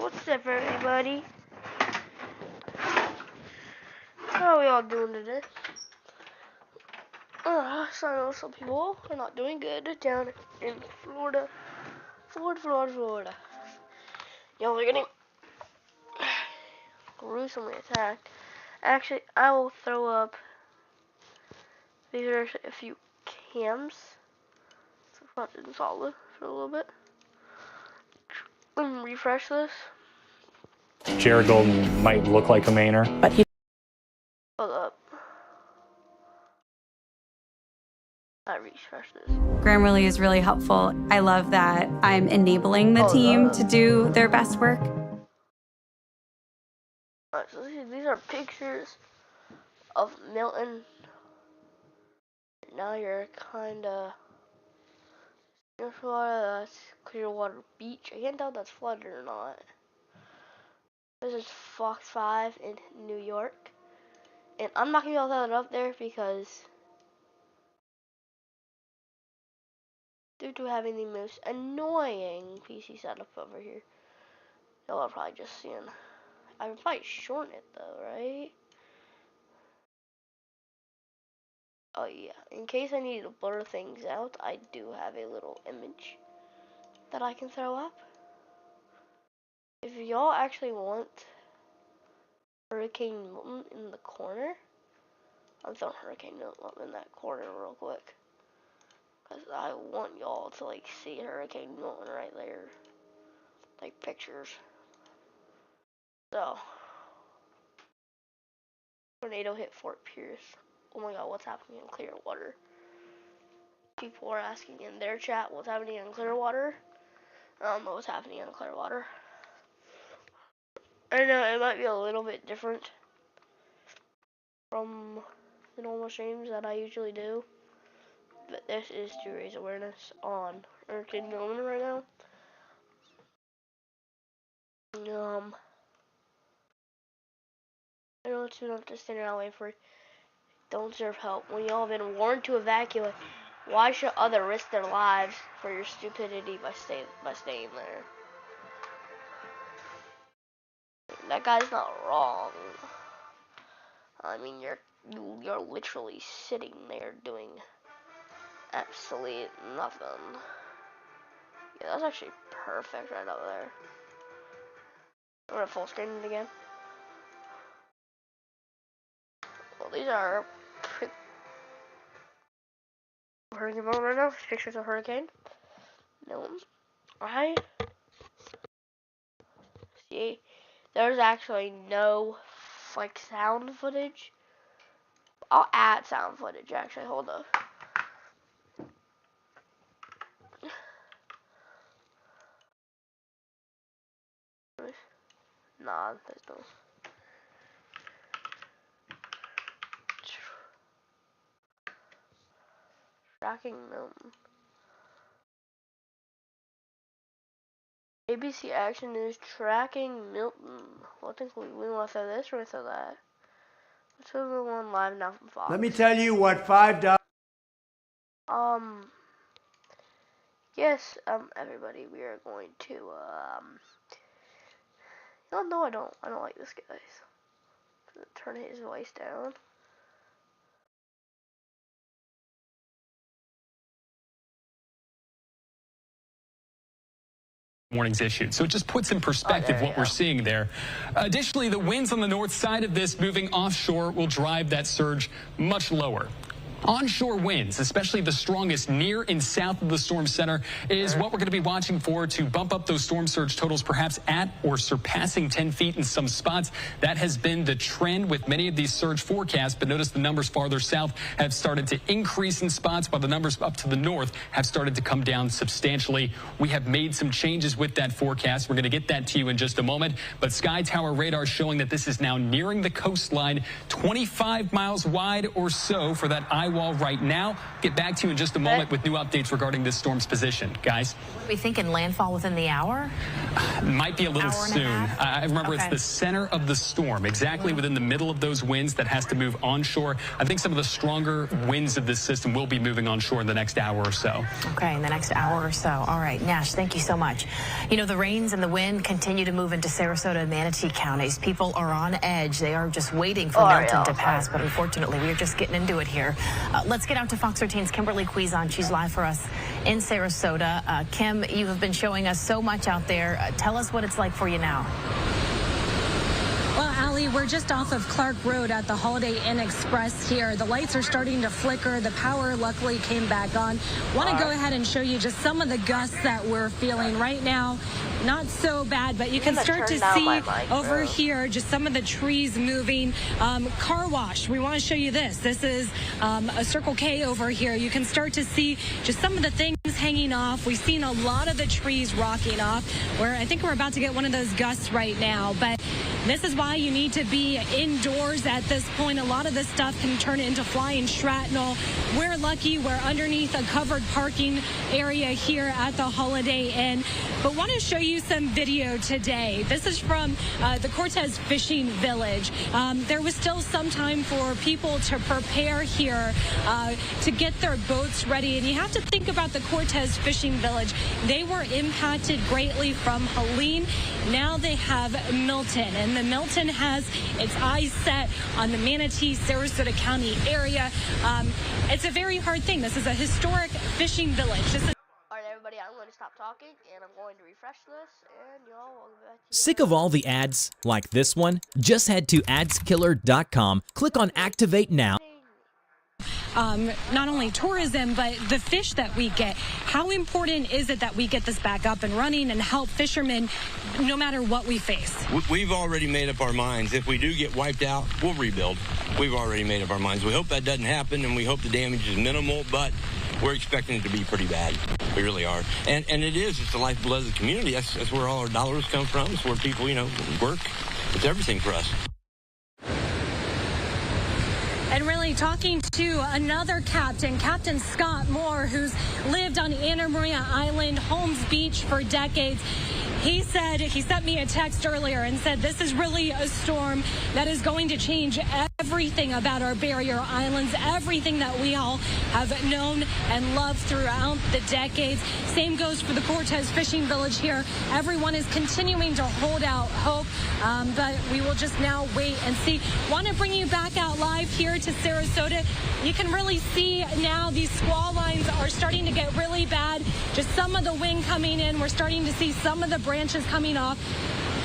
What's up, everybody? How are we all doing today? So I know some people are not doing good down in Florida. Florida. Y'all are getting gruesomely attacked. Actually, I will throw up. These are actually a few cams. So I'm about to install it for a little bit. Let me refresh this. Jared Golden might look like a Mainer, but he. Hold up. I refreshed this. Grammarly is really helpful. I love that I'm enabling the team to do their best work. Alright, so these are pictures of Milton. Now you're kinda in Florida. That's Clearwater Beach. I can't tell if that's flooded or not. This is Fox 5 in New York. And I'm not gonna be able to throw it up there because due to having the most annoying PC setup over here. Y'all are probably just seeing. I would probably shorten it though, right? Oh yeah, in case I need to blur things out, I do have a little image that I can throw up. If y'all actually want Hurricane Milton in the corner, I'm throwing Hurricane Milton in that corner real quick. Because I want y'all to like see Hurricane Milton right there. Like pictures. So, tornado hit Fort Pierce. Oh my god, what's happening in Clearwater? People are asking in their chat what's happening in Clearwater. I don't know what's happening in Clearwater. I know it might be a little bit different from the normal streams that I usually do. But this is to raise awareness on Hurricane Milton right now. I know it's enough to stand around waiting for it. Don't deserve help. When y'all have been warned to evacuate, why should others risk their lives for your stupidity by staying there? That guy's not wrong. I mean, you're literally sitting there doing absolutely nothing. Yeah, that's actually perfect right up there. I'm gonna full screen it again. Well, these are Hurricane Milton right now. Pictures of Hurricane Milton. Alright. See, there's actually no like sound footage. I'll add sound footage actually. Hold up. Nah, there's no. Tracking Milton. ABC Action News tracking Milton. Well, I think we want to throw this or throw that. Let's throw the one live now from Fox. Let me tell you what $5. Yes, everybody, we are going to, no, I don't like this guy. Turn his voice down. Warnings issued. So it just puts in perspective what we're seeing there. Additionally, the winds on the north side of this moving offshore will drive that surge much lower. Onshore winds, especially the strongest near and south of the storm center, is what we're going to be watching for to bump up those storm surge totals perhaps at or surpassing 10 feet in some spots. That has been the trend with many of these surge forecasts, but notice the numbers farther south have started to increase in spots while the numbers up to the north have started to come down substantially. We have made some changes with that forecast. We're going to get that to you in just a moment, but Sky Tower radar showing that this is now nearing the coastline, 25 miles wide or so for that I wall right now. Get back to you in just a moment with new updates regarding this storm's position. Guys? Are we thinking landfall within the hour? Might be a little Hour and a soon. half? I remember it's the center of the storm, exactly within the middle of those winds that has to move onshore. I think some of the stronger winds of this system will be moving onshore in the next hour or so. Okay, in the next hour or so. All right, Nash, thank you so much. You know, the rains and the wind continue to move into Sarasota and Manatee counties. People are on edge. They are just waiting for Milton to pass, but unfortunately, we're just getting into it here. Let's get out to Fox 13's Kimberly Quizon. She's live for us in Sarasota. Kim, you have been showing us so much out there. Tell us what it's like for you now. Well, Allie, we're just off of Clark Road at the Holiday Inn Express here. The lights are starting to flicker. The power luckily came back on. Want to go ahead and show you just some of the gusts that we're feeling right now. Not so bad, but you can start to see over here just some of the trees moving. Car wash, we want to show you this. This is a Circle K over here. You can start to see just some of the things hanging off. We've seen a lot of the trees rocking off. I think we're about to get one of those gusts right now, but this is why you need to be indoors at this point. A lot of this stuff can turn into flying shrapnel. We're lucky we're underneath a covered parking area here at the Holiday Inn, but want to show you some video today. This is from the Cortez Fishing Village. There was still some time for people to prepare here to get their boats ready, and you have to think about the Cortez Fishing Village. They were impacted greatly from Helene. Now they have Milton, and the Milton has its eyes set on the Manatee, Sarasota County area. It's a very hard thing. This is a historic fishing village. All right, everybody, I'm going to stop talking, and I'm going to refresh this, and y'all will be back to Sick of all the ads like this one? Just head to adskiller.com, click on Activate Now. Not only tourism, but the fish that we get. How important is it that we get this back up and running and help fishermen no matter what we face? We've already made up our minds. If we do get wiped out, we'll rebuild. We've already made up our minds. We hope that doesn't happen, and we hope the damage is minimal, but we're expecting it to be pretty bad. We really are. And it is. It's the lifeblood of the community. That's where all our dollars come from. It's where people, work. It's everything for us. And really talking to another captain, Captain Scott Moore, who's lived on Anna Maria Island, Holmes Beach for decades. He said, he sent me a text earlier and said, this is really a storm that is going to change everything about our barrier islands, everything that we all have known and loved throughout the decades. Same goes for the Cortez Fishing Village here. Everyone is continuing to hold out hope, but we will just now wait and see. Want to bring you back out live here to Sarasota. You can really see now these squall lines are starting to get really bad. Just some of the wind coming in. We're starting to see some of the branches coming off.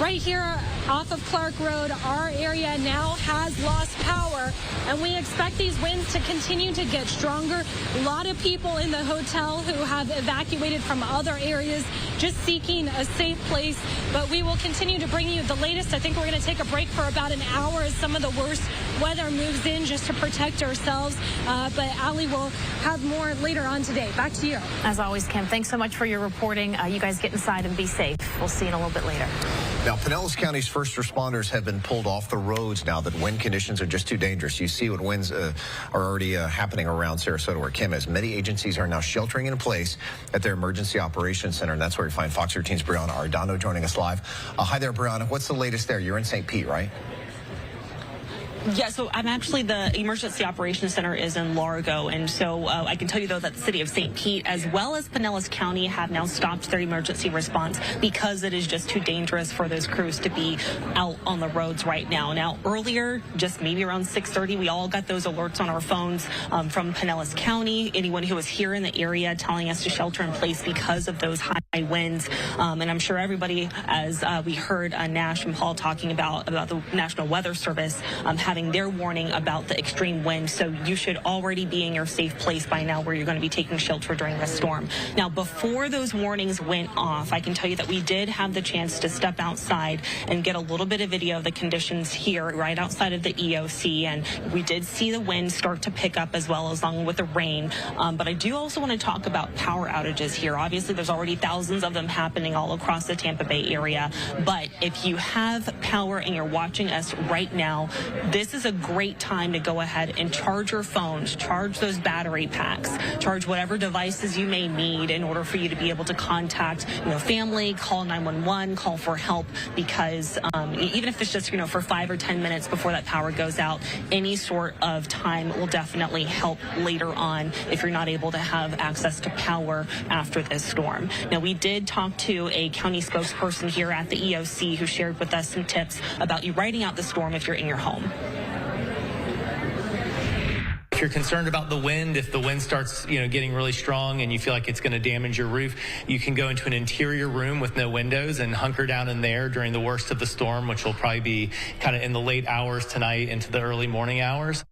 Right here off of Clark Road, our area now has lost power, and we expect these winds to continue to get stronger. A lot of people in the hotel who have evacuated from other areas just seeking a safe place, but we will continue to bring you the latest. I think we're going to take a break for about an hour as some of the worst weather moves in just to protect ourselves, but Allie will have more later on today. Back to you. As always, Kim, thanks so much for your reporting. You guys get inside and be safe. We'll see you in a little bit later. Now, Pinellas County's first responders have been pulled off the roads now that wind conditions are just too dangerous. You see what winds are already happening around Sarasota where Kim is. Many agencies are now sheltering in place at their Emergency Operations Center, and that's where we find Fox 13's Brianna Ardano joining us live. Hi there, Brianna. What's the latest there? You're in St. Pete, right? Yeah, so I'm actually, the Emergency Operations Center is in Largo, and so I can tell you, though, that the city of St. Pete, as well as Pinellas County, have now stopped their emergency response because it is just too dangerous for those crews to be out on the roads right now. Now, earlier, just maybe around 6:30, we all got those alerts on our phones from Pinellas County, anyone who was here in the area telling us to shelter in place because of those high winds. And I'm sure everybody, as we heard Nash and Paul talking about the National Weather Service having their warning about the extreme wind. So you should already be in your safe place by now where you're going to be taking shelter during this storm. Now, before those warnings went off, I can tell you that we did have the chance to step outside and get a little bit of video of the conditions here right outside of the EOC. And we did see the wind start to pick up as well, along with the rain. But I do also want to talk about power outages here. Obviously, there's already thousands thousands of them happening all across the Tampa Bay area. But if you have power and you're watching us right now, this is a great time to go ahead and charge your phones, charge those battery packs, charge whatever devices you may need in order for you to be able to contact, family, call 911, call for help, because even if it's just, for 5 or 10 minutes before that power goes out, any sort of time will definitely help later on if you're not able to have access to power after this storm. Now, we did talk to a county spokesperson here at the EOC who shared with us some tips about you riding out the storm if you're in your home. If you're concerned about the wind, if the wind starts, getting really strong and you feel like it's going to damage your roof, you can go into an interior room with no windows and hunker down in there during the worst of the storm, which will probably be kind of in the late hours tonight into the early morning hours.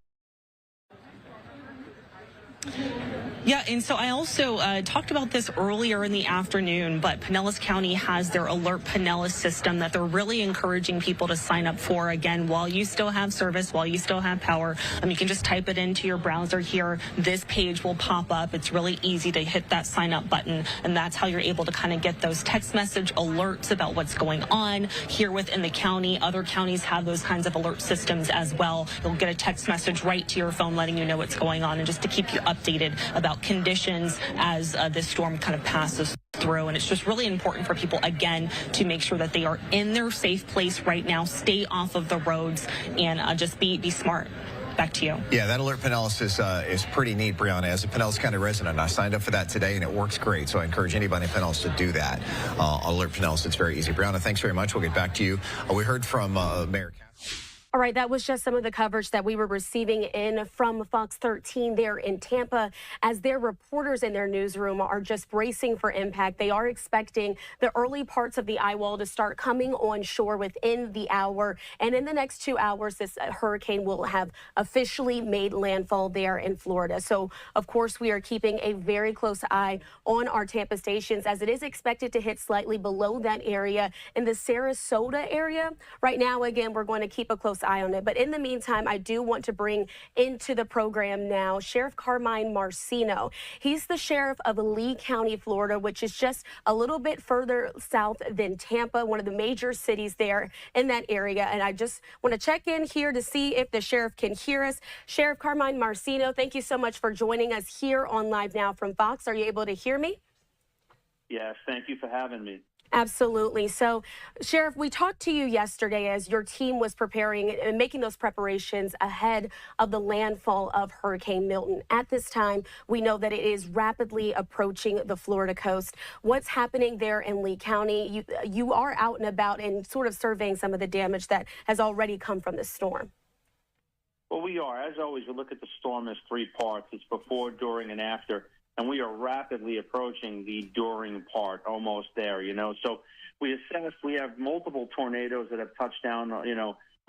Yeah, and so I also talked about this earlier in the afternoon, but Pinellas County has their Alert Pinellas system that they're really encouraging people to sign up for. Again, while you still have service, while you still have power, you can just type it into your browser here. This page will pop up. It's really easy to hit that sign up button, and that's how you're able to kind of get those text message alerts about what's going on here within the county. Other counties have those kinds of alert systems as well. You'll get a text message right to your phone letting you know what's going on, and just to keep you updated about conditions as this storm kind of passes through. And it's just really important for people, again, to make sure that they are in their safe place right now, stay off of the roads, and just be smart. Back to you. Yeah, that Alert Pinellas is pretty neat, Brianna. As a Pinellas County resident, I signed up for that today, and it works great. So I encourage anybody in Pinellas to do that. Alert Pinellas, it's very easy. Brianna, thanks very much. We'll get back to you. We heard from Mayor Cass. All right, that was just some of the coverage that we were receiving in from Fox 13 there in Tampa, as their reporters in their newsroom are just bracing for impact. They are expecting the early parts of the eye wall to start coming on shore within the hour. And in the next 2 hours, this hurricane will have officially made landfall there in Florida. So, of course, we are keeping a very close eye on our Tampa stations, as it is expected to hit slightly below that area in the Sarasota area. Right now, again, we're going to keep a close eye on it. But in the meantime, I do want to bring into the program now Sheriff Carmine Marcino. He's the sheriff of Lee County, Florida, which is just a little bit further south than Tampa, one of the major cities there in that area. And I just want to check in here to see if the sheriff can hear us. Sheriff Carmine Marcino, thank you so much for joining us here on Live Now from Fox. Are you able to hear me? Yes, thank you for having me. Absolutely. So, Sheriff, we talked to you yesterday as your team was preparing and making those preparations ahead of the landfall of Hurricane Milton. At this time, we know that it is rapidly approaching the Florida coast. What's happening there in Lee County? You are out and about and sort of surveying some of the damage that has already come from this storm. Well, we are. As always, we look at the storm as 3 parts. It's before, during, and after. And we are rapidly approaching the during part, almost there, So we assess, we have multiple tornadoes that have touched down,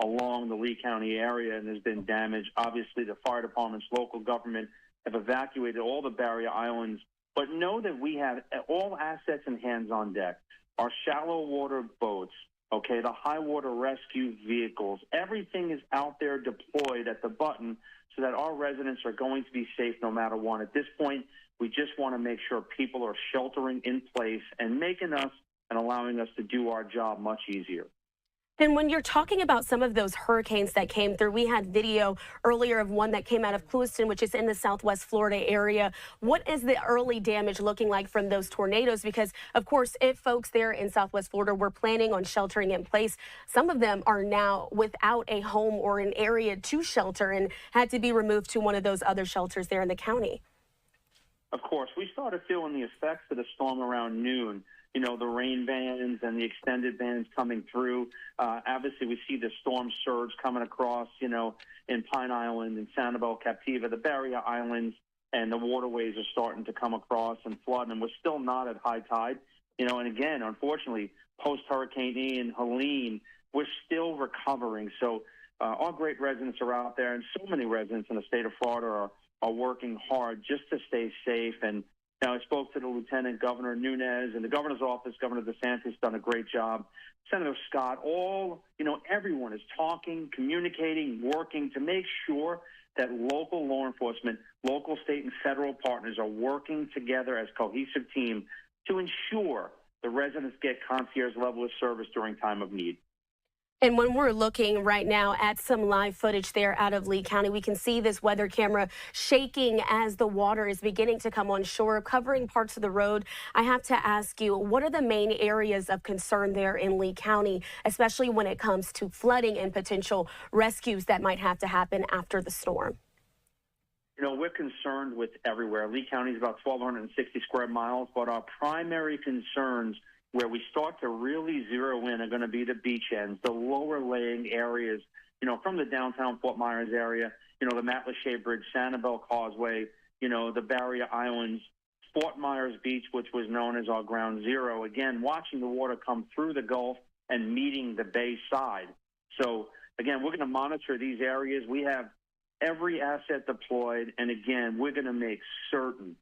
along the Lee County area, and there's been damage. Obviously, the fire departments, local government have evacuated all the barrier islands. But know that we have all assets and hands on deck. Our shallow water boats, the high water rescue vehicles, everything is out there deployed at the button so that our residents are going to be safe no matter what. At this point, we just want to make sure people are sheltering in place and making us and allowing us to do our job much easier. And when you're talking about some of those hurricanes that came through, we had video earlier of one that came out of Clewiston, which is in the Southwest Florida area. What is the early damage looking like from those tornadoes? Because, of course, if folks there in Southwest Florida were planning on sheltering in place, some of them are now without a home or an area to shelter and had to be removed to one of those other shelters there in the county. Of course, we started feeling the effects of the storm around noon. The rain bands and the extended bands coming through. Obviously, we see the storm surge coming across, in Pine Island and Sanibel, Captiva, the barrier islands, and the waterways are starting to come across and flood, and we're still not at high tide. And again, unfortunately, post-Hurricane Ian, Helene, we're still recovering. So our great residents are out there, and so many residents in the state of Florida are working hard just to stay safe. And now, I spoke to the Lieutenant Governor Nunes and the governor's office. Governor DeSantis done a great job. Senator Scott, everyone is talking, communicating, working to make sure that local law enforcement, local, state, and federal partners are working together as a cohesive team to ensure the residents get concierge level of service during time of need. And when we're looking right now at some live footage there out of Lee County, we can see this weather camera shaking as the water is beginning to come on shore, covering parts of the road. I have to ask you, what are the main areas of concern there in Lee County, especially when it comes to flooding and potential rescues that might have to happen after the storm? You know, we're concerned with everywhere. Lee County is about 1,260 square miles, but our primary concerns where we start to really zero in are going to be the beach ends, the lower laying areas, you know, from the downtown Fort Myers area, you know, the Matlacha Bridge, Sanibel Causeway, you know, the Barrier Islands, Fort Myers Beach, which was known as our ground zero. Again, watching the water come through the Gulf and meeting the bay side. So, again, we're going to monitor these areas. We have every asset deployed, and again, we're going to make certain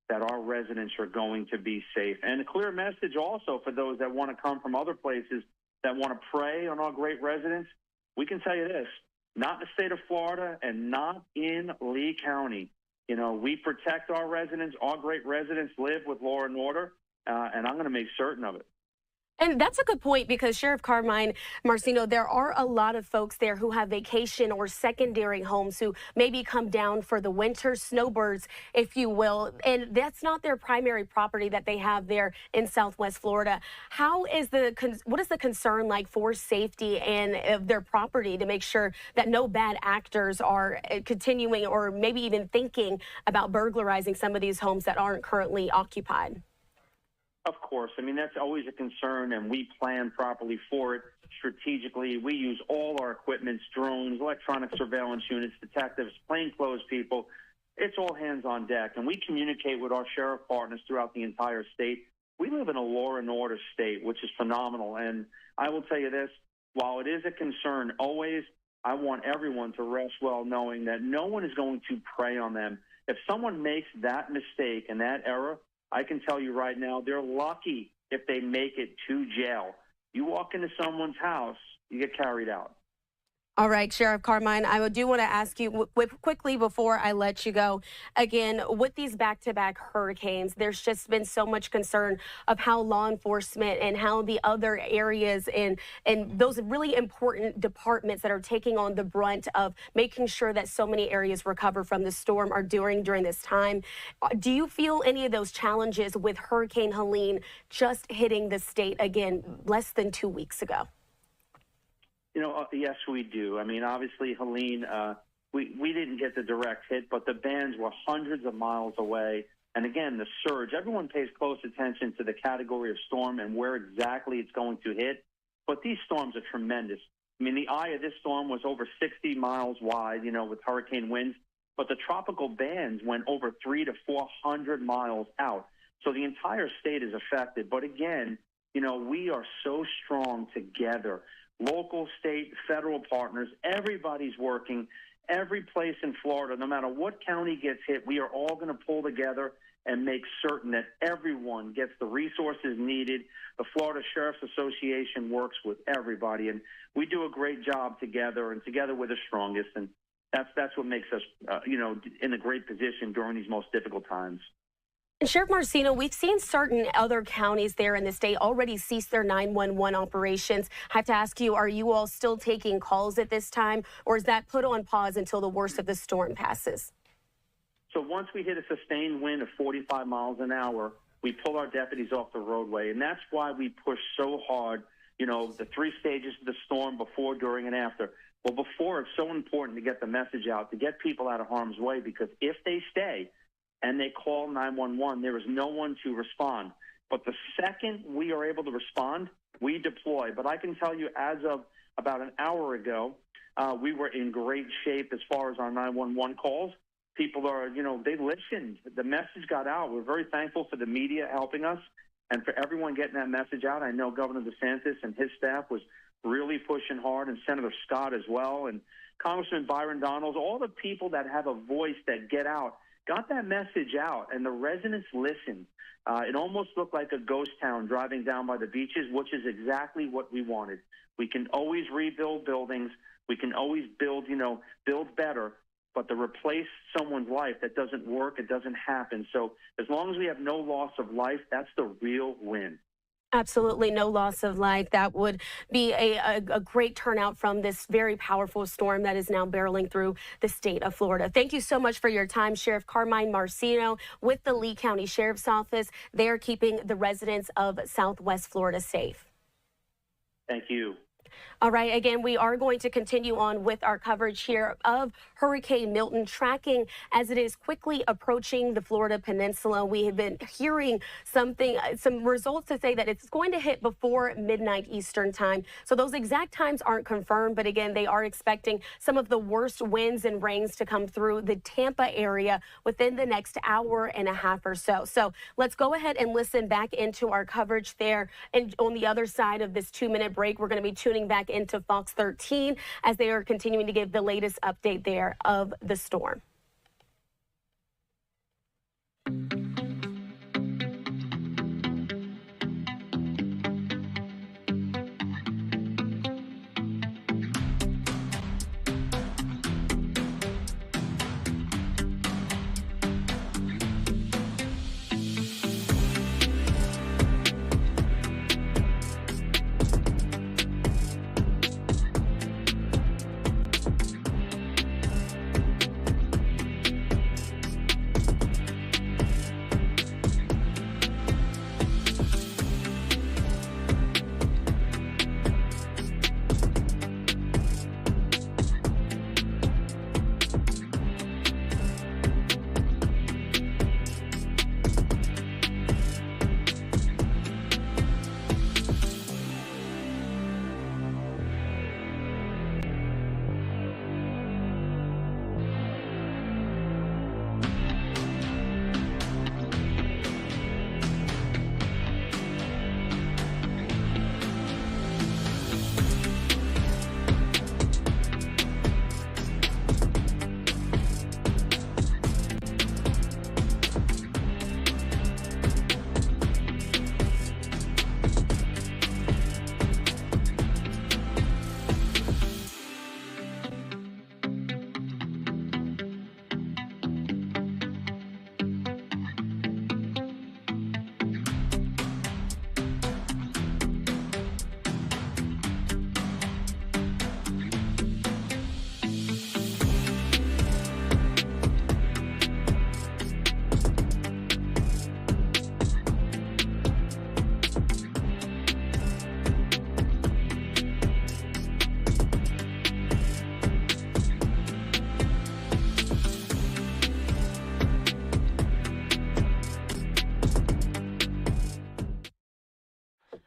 that our residents are going to be safe. And a clear message also for those that want to come from other places that want to prey on our great residents. We can tell you this, not in the state of Florida and not in Lee County. You know, we protect our residents. Our great residents live with law and order, and I'm going to make certain of it. And that's a good point, because Sheriff Carmine Marcino, there are a lot of folks there who have vacation or secondary homes who maybe come down for the winter, snowbirds, if you will, and that's not their primary property that they have there in Southwest Florida. What is the concern like for safety and of their property to make sure that no bad actors are continuing or maybe even thinking about burglarizing some of these homes that aren't currently occupied? Of course. I mean, that's always a concern, and we plan properly for it strategically. We use all our equipment, drones, electronic surveillance units, detectives, plainclothes people. It's all hands on deck, and we communicate with our sheriff partners throughout the entire state. We live in a law and order state, which is phenomenal. And I will tell you this, while it is a concern always, I want everyone to rest well knowing that no one is going to prey on them. If someone makes that mistake and that error, I can tell you right now, they're lucky if they make it to jail. You walk into someone's house, you get carried out. All right, Sheriff Carmine, I do want to ask you quickly before I let you go. Again, with these back-to-back hurricanes, there's just been so much concern of how law enforcement and how the other areas and those really important departments that are taking on the brunt of making sure that so many areas recover from the storm are doing during this time. Do you feel any of those challenges with Hurricane Helene just hitting the state again less than 2 weeks ago? You know, yes, we do. I mean, obviously, Helene, we didn't get the direct hit, but the bands were hundreds of miles away. And again, the surge, everyone pays close attention to the category of storm and where exactly it's going to hit. But these storms are tremendous. I mean, the eye of this storm was over 60 miles wide, you know, with hurricane winds. But the tropical bands went over 300 to 400 miles out. So the entire state is affected. But again, you know, we are so strong together. Local, state, federal partners, everybody's working. Every place in Florida, no matter what county gets hit, we are all going to pull together and make certain that everyone gets the resources needed. The Florida Sheriff's Association works with everybody, and we do a great job together, and together we're the strongest. And that's what makes us, you know, in a great position during these most difficult times. And Sheriff Marcino, we've seen certain other counties there in the state already cease their 911 operations. I have to ask you, are you all still taking calls at this time, or is that put on pause until the worst of the storm passes? So once we hit a sustained wind of 45 miles an hour, we pull our deputies off the roadway, and that's why we push so hard, you know, the 3 stages of the storm, before, during, and after. Well, before, it's so important to get the message out, to get people out of harm's way, because if they stay and they call 911, there is no one to respond. But the second we are able to respond, we deploy. But I can tell you, as of about an hour ago, we were in great shape as far as our 911 calls. People are, you know, they listened. The message got out. We're very thankful for the media helping us and for everyone getting that message out. I know Governor DeSantis and his staff was really pushing hard, and Senator Scott as well, and Congressman Byron Donalds, all the people that have a voice that get out, got that message out, and the residents listened. It almost looked like a ghost town driving down by the beaches, which is exactly what we wanted. We can always rebuild buildings. We can always build, you know, build better. But to replace someone's life, that doesn't work. It doesn't happen. So as long as we have no loss of life, that's the real win. Absolutely no loss of life. That would be a great turnout from this very powerful storm that is now barreling through the state of Florida. Thank you so much for your time, Sheriff Carmine Marcino with the Lee County Sheriff's Office. They are keeping the residents of Southwest Florida safe. Thank you. All right, again, we are going to continue on with our coverage here of Hurricane Milton, tracking as it is quickly approaching the Florida Peninsula. We have been hearing some results to say that it's going to hit before midnight Eastern time. So those exact times aren't confirmed, but again, they are expecting some of the worst winds and rains to come through the Tampa area within the next hour and a half or so. So let's go ahead and listen back into our coverage there. And on the other side of this 2-minute break, we're going to be tuning back into Fox 13 as they are continuing to give the latest update there of the storm.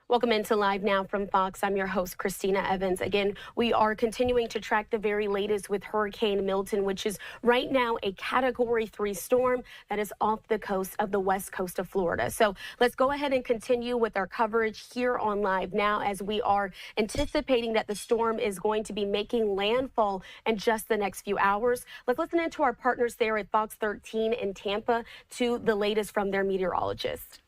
Welcome into Live Now from Fox. I'm your host, Christina Evans. Again, we are continuing to track the very latest with Hurricane Milton, which is right now a Category 3 storm that is off the coast of the west coast of Florida. So let's go ahead and continue with our coverage here on Live Now as we are anticipating that the storm is going to be making landfall in just the next few hours. Let's listen in to our partners there at Fox 13 in Tampa to the latest from their meteorologist.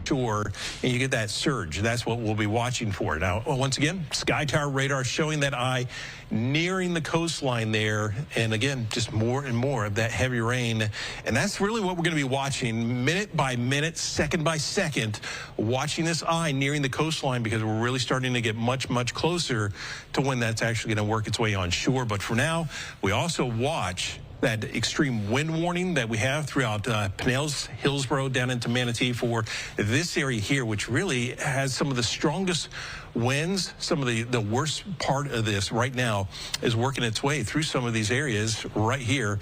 Shore, and you get that surge. That's what we'll be watching for. Now, once again, Sky Tower radar showing that eye nearing the coastline there. And again, just more and more of that heavy rain. And that's really what we're going to be watching minute by minute, second by second, watching this eye nearing the coastline because we're really starting to get much, much closer to when that's actually going to work its way on shore. But for now, we also watch that extreme wind warning that we have throughout Pinellas, Hillsborough, down into Manatee for this area here, which really has some of the strongest winds. Some of the worst part of this right now is working its way through some of these areas right here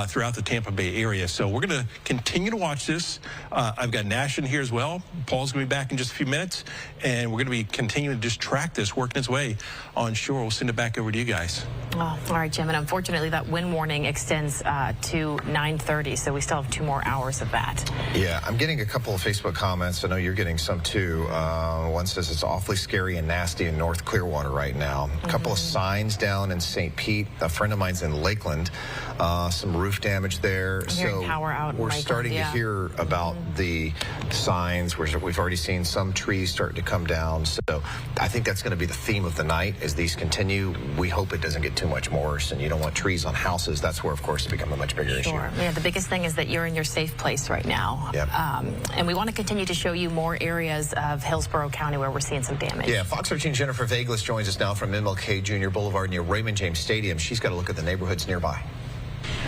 throughout the Tampa Bay area. So we're going to continue to watch this. I've got Nash in here as well. Paul's going to be back in just a few minutes, and we're going to be continuing to just track this, working its way on shore. We'll send it back over to you guys. Oh, all right, Jim. And unfortunately, that wind warning extends extends to 9:30, so we still have 2 more hours of that. Yeah, I'm getting a couple of Facebook comments. I know you're getting some too. One says it's awfully scary and nasty in North Clearwater right now. A couple of signs down in St. Pete. A friend of mine's in Lakeland. Some roof damage there. So power out we're starting to hear about the signs. We've already seen some trees starting to come down. So I think that's going to be the theme of the night as these continue. We hope it doesn't get too much worse, and you don't want trees on houses. That's where, of course, it becomes a much bigger issue. Yeah, the biggest thing is that you're in your safe place right now. Yep. And we want to continue to show you more areas of Hillsborough County where we're seeing some damage. Yeah, Fox 13 Jennifer Vaglis joins us now from MLK Jr. Boulevard near Raymond James Stadium. She's got a look at the neighborhoods nearby.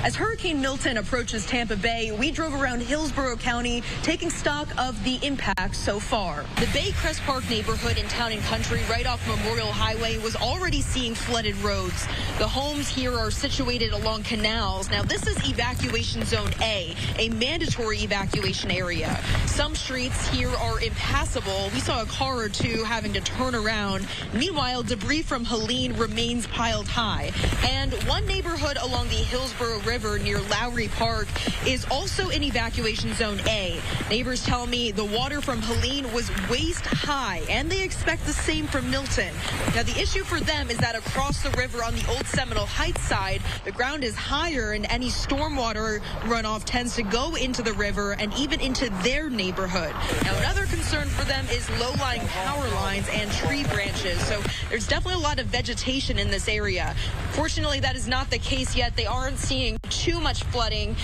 As Hurricane Milton approaches Tampa Bay, we drove around Hillsborough County taking stock of the impact so far. The Baycrest Park neighborhood in Town and Country right off Memorial Highway was already seeing flooded roads. The homes here are situated along canals. Now, this is Evacuation Zone A mandatory evacuation area. Some streets here are impassable. We saw a car or two having to turn around. Meanwhile, debris from Helene remains piled high. And one neighborhood along the Hillsborough River near Lowry Park is also in Evacuation Zone A. Neighbors tell me the water from Helene was waist high, and they expect the same from Milton. Now, the issue for them is that across the river on the Old Seminole Heights side, the ground is higher, and any stormwater runoff tends to go into the river and even into their neighborhood. Now, another concern for them is low-lying power lines and tree branches, so there's definitely a lot of vegetation in this area. Fortunately, that is not the case yet. They aren't seeing too much flooding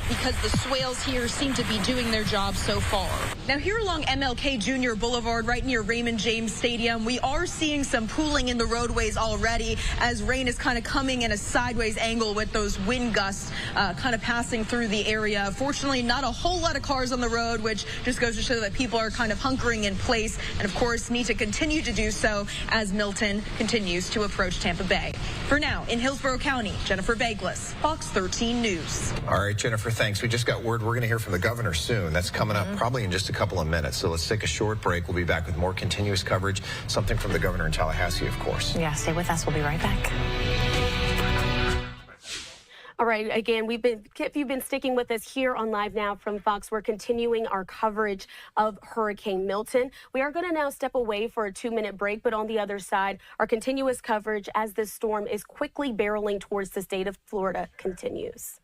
because the swales here seem to be doing their job so far. Now, here along MLK Jr. Boulevard, right near Raymond James Stadium, we are seeing some pooling in the roadways already as rain is kind of coming in a sideways angle with those wind gusts kind of passing through the area. Fortunately, not a whole lot of cars on the road, which just goes to show that people are kind of hunkering in place and, of course, need to continue to do so as Milton continues to approach Tampa Bay. For now, in Hillsborough County, Jennifer Vaglis, Fox 13 News. All right, Jennifer, thanks. We just got word we're going to hear from the governor soon. That's coming up probably in just a couple of minutes. So let's take a short break. We'll be back with more continuous coverage, something from the governor in Tallahassee, of course. Yeah, stay with us. We'll be right back. All right, again, if you've been sticking with us here on Live Now from Fox, we're continuing our coverage of Hurricane Milton. We are going to now step away for a 2-minute break, but on the other side, our continuous coverage as this storm is quickly barreling towards the state of Florida continues.